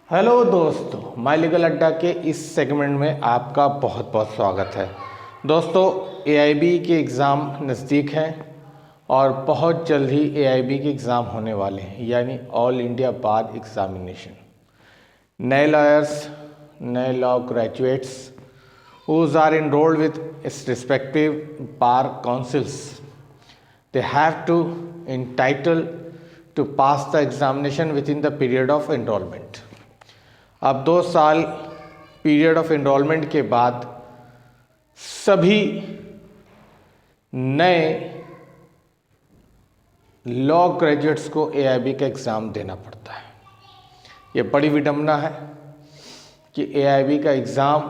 Hello दोस्तों, my legal अड्डा के इस सेगमेंट में आपका बहुत बहुत स्वागत है। दोस्तों, एआईबी के एग्ज़ाम नज़दीक हैं और बहुत जल्द ही एआईबी के एग्ज़ाम होने वाले हैं, यानी ऑल इंडिया बार एग्ज़ामिनेशन। नए लॉयर्स, नए law graduates whose are enrolled with its respective bar councils, they have to entitled to pass the examination within the period of enrollment. अब 2 साल पीरियड ऑफ एनरोलमेंट के बाद सभी नए लॉ ग्रेजुएट्स को AIB का एग्ज़ाम देना पड़ता है। ये बड़ी विडंबना है कि एआईबी का एग्ज़ाम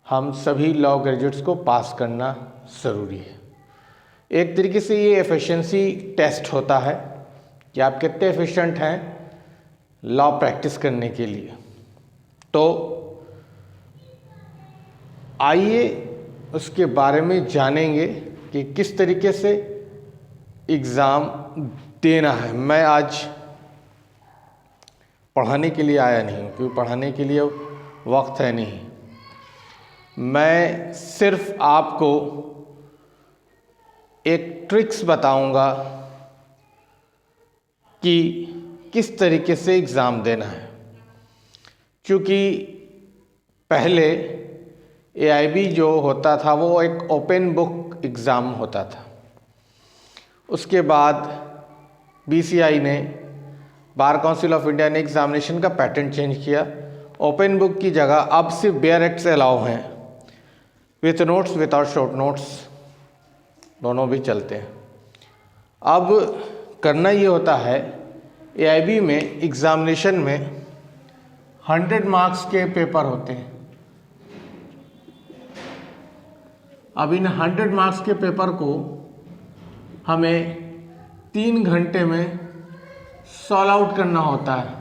हम सभी लॉ ग्रेजुएट्स को पास करना ज़रूरी है। एक तरीके से ये एफिशिएंसी टेस्ट होता है कि आप कितने एफिशिएंट हैं लॉ प्रैक्टिस करने के लिए। तो आइए उसके बारे में जानेंगे कि किस तरीके से एग्ज़ाम देना है। मैं आज पढ़ाने के लिए आया नहीं, क्योंकि पढ़ाने के लिए वक्त है नहीं। मैं सिर्फ आपको एक ट्रिक्स बताऊंगा कि किस तरीके से एग्ज़ाम देना है, क्योंकि पहले एआईबी जो होता था वो एक ओपन बुक एग्ज़ाम होता था। उसके बाद बीसीआई ने, बार काउंसिल ऑफ इंडिया ने एग्ज़ामिनेशन का पैटर्न चेंज किया। ओपन बुक की जगह अब सिर्फ बेयर एक्ट्स अलाउ हैं, with notes without short notes, दोनों भी चलते हैं। अब करना ये होता है, एआईबी में एग्ज़ामिनेशन में 100 मार्क्स के पेपर होते हैं। अब इन 100 मार्क्स के पेपर को हमें 3 घंटे में सॉल्व आउट करना होता है,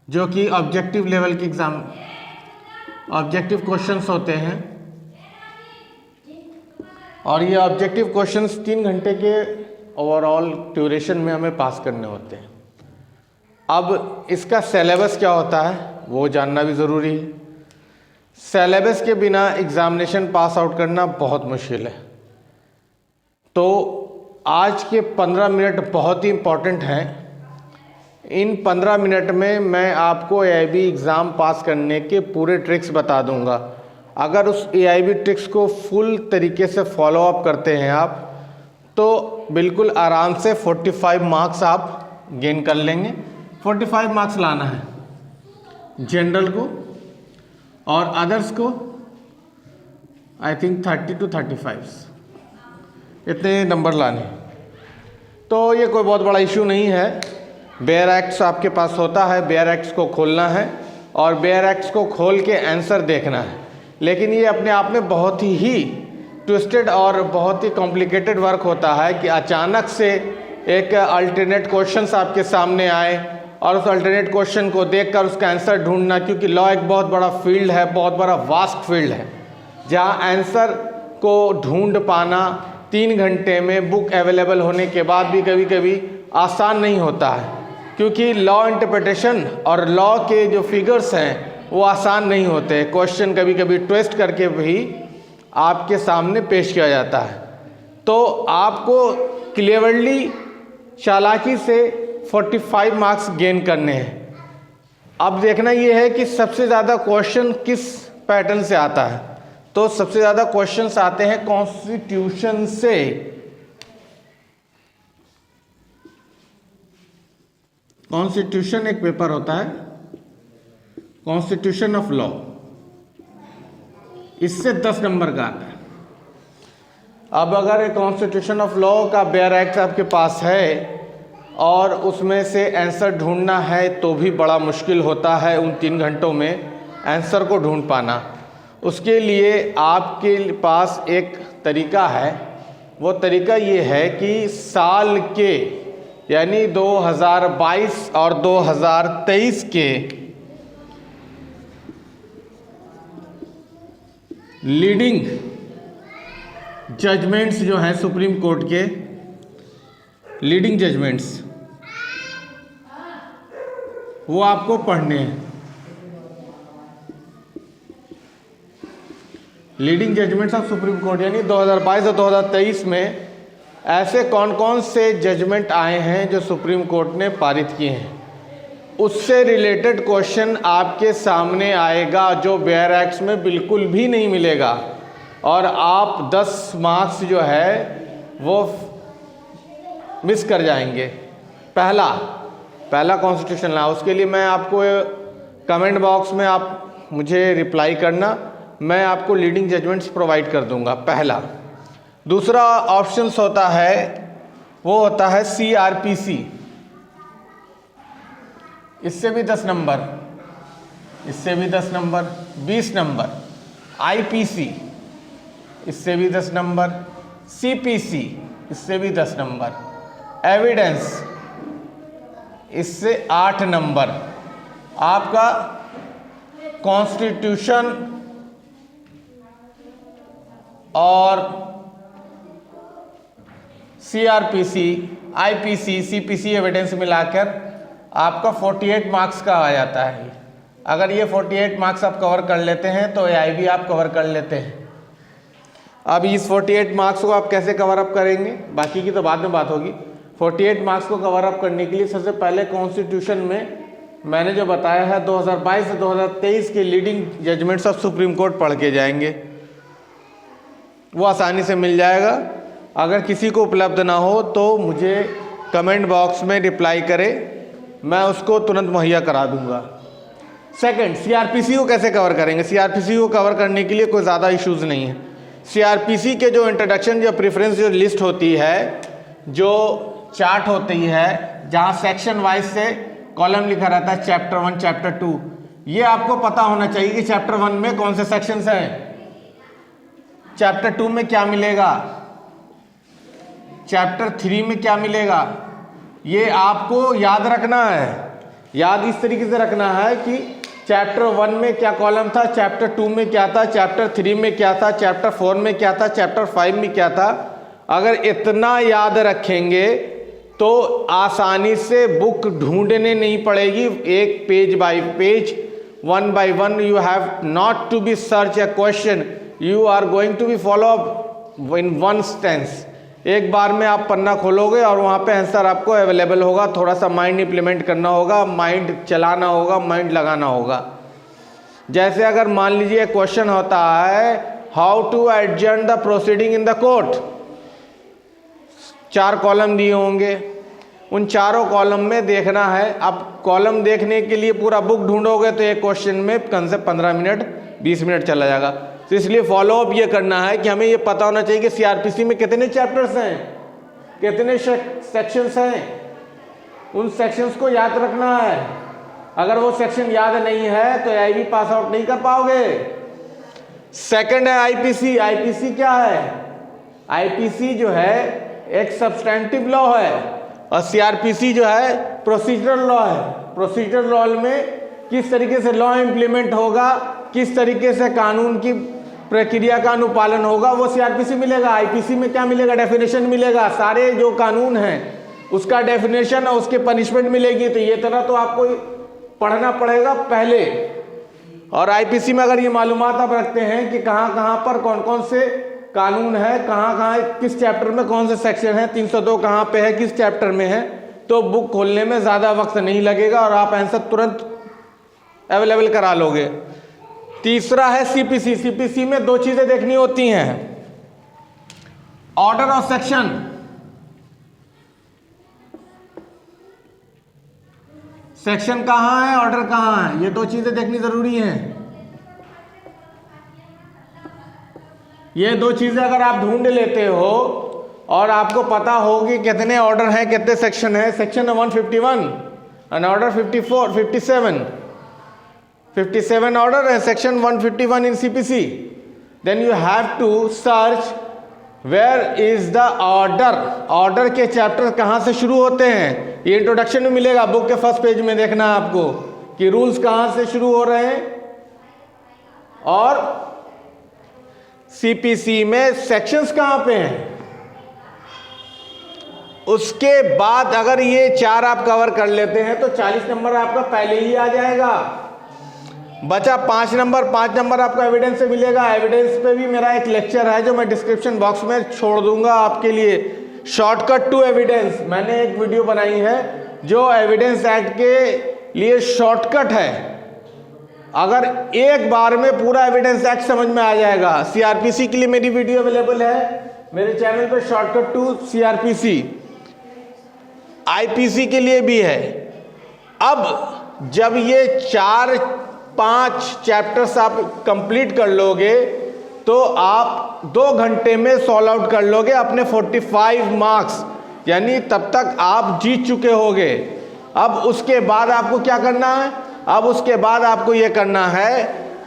जो कि ऑब्जेक्टिव लेवल के एग्ज़ाम ऑब्जेक्टिव क्वेश्चंस होते हैं। और ये ऑब्जेक्टिव क्वेश्चंस 3 घंटे के ओवरऑल ड्यूरेशन में हमें पास करने होते हैं। अब इसका सिलेबस क्या होता है वो जानना भी ज़रूरी है। सिलेबस के बिना एग्ज़ामिनेशन पास आउट करना बहुत मुश्किल है। तो आज के 15 मिनट बहुत ही इम्पॉर्टेंट हैं। इन 15 मिनट में मैं आपको एआईबी एग्ज़ाम पास करने के पूरे ट्रिक्स बता दूंगा। अगर उस एआईबी ट्रिक्स को फुल तरीके से फॉलो अप करते हैं आप, तो बिल्कुल आराम से 45 मार्क्स आप गेन कर लेंगे। 45 मार्क्स लाना है जनरल को, और अदर्स को आई थिंक 30 to 35, इतने नंबर लाने। तो ये कोई बहुत बड़ा इशू नहीं है। बेयर एक्ट्स आपके पास होता है, बेयर एक्ट्स को खोलना है और बेयर एक्ट्स को खोल के आंसर देखना है। लेकिन ये अपने आप में बहुत ही ट्विस्टेड और बहुत ही कॉम्प्लिकेटेड वर्क होता है कि अचानक से एक अल्टरनेट क्वेश्चंस आपके सामने आए और उस अल्टरनेट क्वेश्चन को देखकर उसका आंसर ढूंढना, क्योंकि लॉ एक बहुत बड़ा फील्ड है, बहुत बड़ा वास्ट फील्ड है, जहाँ आंसर को ढूंढ पाना 3 घंटे में बुक अवेलेबल होने के बाद भी कभी कभी आसान नहीं होता है, क्योंकि लॉ इंटरप्रिटेशन और लॉ के जो फिगर्स हैं वो आसान नहीं होते। क्वेश्चन कभी कभी ट्विस्ट करके भी आपके सामने पेश किया जाता है। तो आपको क्लेवरली, चालाकी से 45 मार्क्स गेन करने हैं। अब देखना ये है कि सबसे ज़्यादा क्वेश्चन किस पैटर्न से आता है। तो सबसे ज़्यादा क्वेश्चंस आते हैं कॉन्स्टिट्यूशन से। कॉन्स्टिट्यूशन एक पेपर होता है, कॉन्स्टिट्यूशन ऑफ लॉ, इससे 10 नंबर का आता है। अब अगर एक कॉन्स्टिट्यूशन ऑफ लॉ का बेयर एक्ट आपके पास है और उसमें से आंसर ढूंढना है, तो भी बड़ा मुश्किल होता है उन 3 घंटों में आंसर को ढूंढ पाना। उसके लिए आपके पास एक तरीका है। वो तरीका ये है कि साल के, यानी 2022 और 2023 के लीडिंग जजमेंट्स जो हैं सुप्रीम कोर्ट के लीडिंग जजमेंट्स, वो आपको पढ़ने हैं। Leading judgements of supreme court, यानी 2022 और 2023 में ऐसे कौन कौन से जजमेंट आए हैं जो सुप्रीम कोर्ट ने पारित किए हैं, उससे रिलेटेड क्वेश्चन आपके सामने आएगा, जो बेयर एक्ट्स में बिल्कुल भी नहीं मिलेगा, और आप 10 मार्क्स जो है वो मिस कर जाएंगे। पहला कॉन्स्टिट्यूशन लॉ, उसके लिए मैं आपको कमेंट बॉक्स में आप मुझे रिप्लाई करना, मैं आपको लीडिंग जजमेंट्स प्रोवाइड कर दूंगा। पहला। दूसरा ऑप्शंस होता है, वो होता है CRPC, इससे भी 10 नंबर, इससे भी 10 नंबर, 20 नंबर। IPC, इससे भी 10 नंबर। CPC, इससे भी 10 नंबर। एविडेंस, इससे 8 नंबर। आपका कॉन्स्टिट्यूशन और CRPC, IPC, CPC एविडेंस मिलाकर आपका 48 मार्क्स का आ जाता है। अगर ये 48 मार्क्स आप कवर कर लेते हैं तो AI भी आप कवर कर लेते हैं। अब इस 48 मार्क्स को आप कैसे कवर अप करेंगे, बाकी की तो बाद में बात होगी। 48 मार्क्स को कवर अप करने के लिए सबसे पहले कॉन्स्टिट्यूशन में मैंने जो बताया है 2022 से 2023 के leading judgements of supreme court पढ़ के जाएंगे, वो आसानी से मिल जाएगा। अगर किसी को उपलब्ध ना हो तो मुझे कमेंट बॉक्स में रिप्लाई करे, मैं उसको तुरंत मुहैया करा दूंगा। सेकंड, CRPC को कैसे कवर करेंगे। CRPC को कवर करने के लिए कोई ज़्यादा इश्यूज़ नहीं है। CRPC के जो इंट्रोडक्शन, जो प्रेफरेंस, जो लिस्ट होती है, जो चार्ट होती है, जहाँ सेक्शन वाइज से कॉलम लिखा रहता है, चैप्टर 1, चैप्टर 2, ये आपको पता होना चाहिए कि चैप्टर 1 में कौन से सेक्शंस हैं, चैप्टर 2 में क्या मिलेगा, चैप्टर 3 में क्या मिलेगा। ये आपको याद रखना है। याद इस तरीके से रखना है कि चैप्टर 1 में क्या कॉलम था, चैप्टर 2 में क्या था, चैप्टर 3 में क्या था, चैप्टर 4 में क्या था, चैप्टर 5 में क्या था। अगर इतना याद रखेंगे तो आसानी से बुक ढूंढने नहीं पड़ेगी। एक page bye page, 1 by 1 you have not to be search a question, you are going to be follow up in one stance। एक बार में आप पन्ना खोलोगे और वहाँ पे आंसर आपको अवेलेबल होगा। थोड़ा सा माइंड इंप्लीमेंट करना होगा, माइंड चलाना होगा, माइंड लगाना होगा। जैसे अगर मान लीजिए क्वेश्चन होता है how to adjourn the proceeding in the court, 4 column दिए होंगे, उन चारों कॉलम में देखना है। अब कॉलम देखने के लिए पूरा बुक ढूंढोगे तो एक क्वेश्चन में कम से 15 मिनट 20 मिनट चला जाएगा। तो इसलिए फॉलोअप ये करना है कि हमें ये पता होना चाहिए कि CRPC में कितने चैप्टर्स हैं, कितने सेक्शंस हैं, उन सेक्शंस को याद रखना है। अगर वो सेक्शन याद नहीं है तो AI भी पास आउट नहीं कर पाओगे। सेकंड है IPC। IPC क्या है? IPC जो है एक सब्सटेंटिव लॉ है और CRPC जो है प्रोसीजरल लॉ है। प्रोसीजरल लॉ में किस तरीके से लॉ इम्प्लीमेंट होगा, किस तरीके से कानून की प्रक्रिया का अनुपालन होगा, वो CRPC मिलेगा। IPC में क्या मिलेगा? डेफिनेशन मिलेगा। सारे जो कानून हैं उसका डेफिनेशन और उसके पनिशमेंट मिलेगी। तो ये तरह तो आपको पढ़ना पड़ेगा पहले। और IPC में अगर ये मालूमात आप रखते हैं कि कहाँ कहाँ पर कौन कौन से कानून है, कहाँ कहाँ किस चैप्टर में कौन से सेक्शन है, 302 कहाँ पे है, किस चैप्टर में है, तो बुक खोलने में ज़्यादा वक्त नहीं लगेगा और आप आंसर तुरंत अवेलेबल करा लोगे। तीसरा है CPC। CPC में 2 चीज़ें देखनी होती हैं, ऑर्डर और सेक्शन। सेक्शन कहाँ है, ऑर्डर कहाँ है, ये 2 चीज़ें देखनी ज़रूरी हैं। ये 2 चीज़ें अगर आप ढूंढ लेते हो और आपको पता हो कि कितने ऑर्डर हैं, कितने सेक्शन हैं, सेक्शन 151 एंड ऑर्डर 54, 57 ऑर्डर है, section 151 in CPC, then you have to search where is the order. Order के चैप्टर कहाँ से शुरू होते हैं, ये इंट्रोडक्शन में मिलेगा। बुक के फर्स्ट पेज में देखना आपको कि रूल्स कहाँ से शुरू हो रहे हैं। और CPC में सेक्शंस कहाँ पे हैं, उसके बाद अगर ये 4 आप कवर कर लेते हैं तो 40 नंबर आपका पहले ही आ जाएगा। बचा 5 नंबर आपका एविडेंस से मिलेगा। एविडेंस पे भी मेरा एक लेक्चर है जो मैं डिस्क्रिप्शन बॉक्स में छोड़ दूंगा आपके लिए। शॉर्टकट टू एविडेंस, मैंने एक वीडियो बनाई है जो एविडेंस एक्ट के लिए शॉर्टकट है। अगर एक बार में पूरा एविडेंस एक्ट समझ में आ जाएगा। सीआरपीसी के लिए मेरी वीडियो अवेलेबल है मेरे चैनल पे, शॉर्टकट टू सीआरपीसी। आईपीसी के लिए भी है। अब जब ये 4-5 चैप्टर्स आप कंप्लीट कर लोगे तो आप 2 घंटे में सॉल्व आउट कर लोगे अपने 45 मार्क्स, यानी तब तक आप जीत चुके होगे। अब उसके बाद आपको क्या करना है? अब उसके बाद आपको ये करना है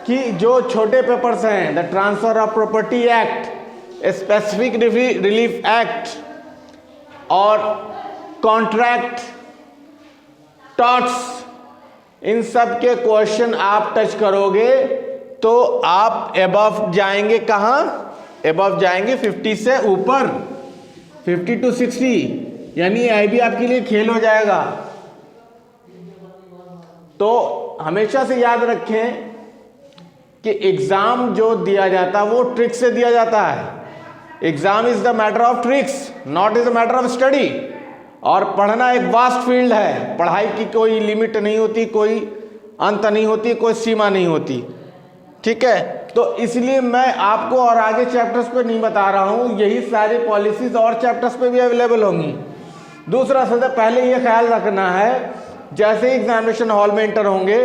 कि जो छोटे पेपर्स हैं, the transfer of property act, specific relief act और कॉन्ट्रैक्ट टॉट्स, इन सब के क्वेश्चन आप टच करोगे तो आप एबव जाएंगे। कहाँ एबव जाएंगे? 50 से ऊपर, 50 to 60, यानी आईबी आपके लिए खेल हो जाएगा। तो हमेशा से याद रखें कि एग्जाम जो दिया जाता है वो ट्रिक से दिया जाता है। Exam is the matter of tricks, not is the matter of study. और पढ़ना एक वास्ट फील्ड है। पढ़ाई की कोई लिमिट नहीं होती, कोई अंत नहीं होती, कोई सीमा नहीं होती। ठीक है, तो इसलिए मैं आपको और आगे चैप्टर्स पे नहीं बता रहा हूँ, यही सारी पॉलिसीज और चैप्टर्स पे भी अवेलेबल होंगी। दूसरा, सबसे पहले ये ख्याल रखना है, जैसे ही एग्जामिनेशन हॉल में इंटर होंगे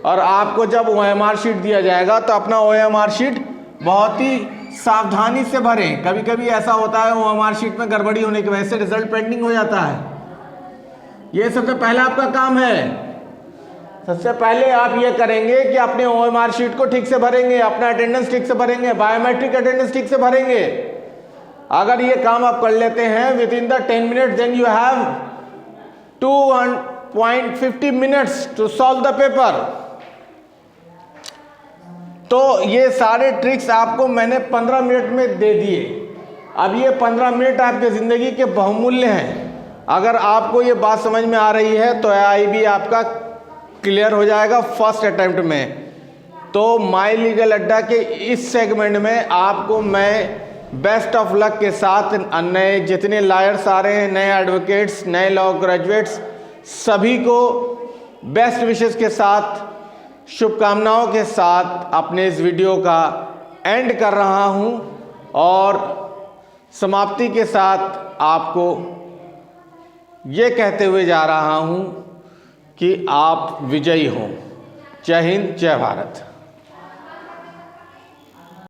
और आपको जब OMR शीट दिया जाएगा तो अपना OMR शीट बहुत ही सावधानी से भरें। कभी कभी ऐसा होता है OMR शीट में गड़बड़ी होने की वजह से रिजल्ट पेंडिंग हो जाता है। ये सबसे पहला आपका काम है। सबसे पहले आप ये करेंगे कि अपने OMR शीट को ठीक से भरेंगे, अपना अटेंडेंस ठीक से भरेंगे, बायोमेट्रिक अटेंडेंस ठीक से भरेंगे। अगर ये काम आप कर लेते हैं with in the 10 minute, then you have 2.50 minutes to solve the paper. तो ये सारे ट्रिक्स आपको मैंने 15 मिनट में दे दिए। अब ये 15 मिनट आपके ज़िंदगी के बहुमूल्य हैं। अगर आपको ये बात समझ में आ रही है तो आईबी आपका क्लियर हो जाएगा फर्स्ट अटेम्प्ट में। तो माई लीगल अड्डा के इस सेगमेंट में आपको मैं बेस्ट ऑफ लक के साथ, नए जितने लॉयर्स आ रहे हैं, नए एडवोकेट्स, नए लॉ ग्रेजुएट्स, सभी को बेस्ट विशेस के साथ, शुभकामनाओं के साथ अपने इस वीडियो का एंड कर रहा हूं और समाप्ति के साथ आपको ये कहते हुए जा रहा हूं कि आप विजयी हों। जय हिंद, जय भारत।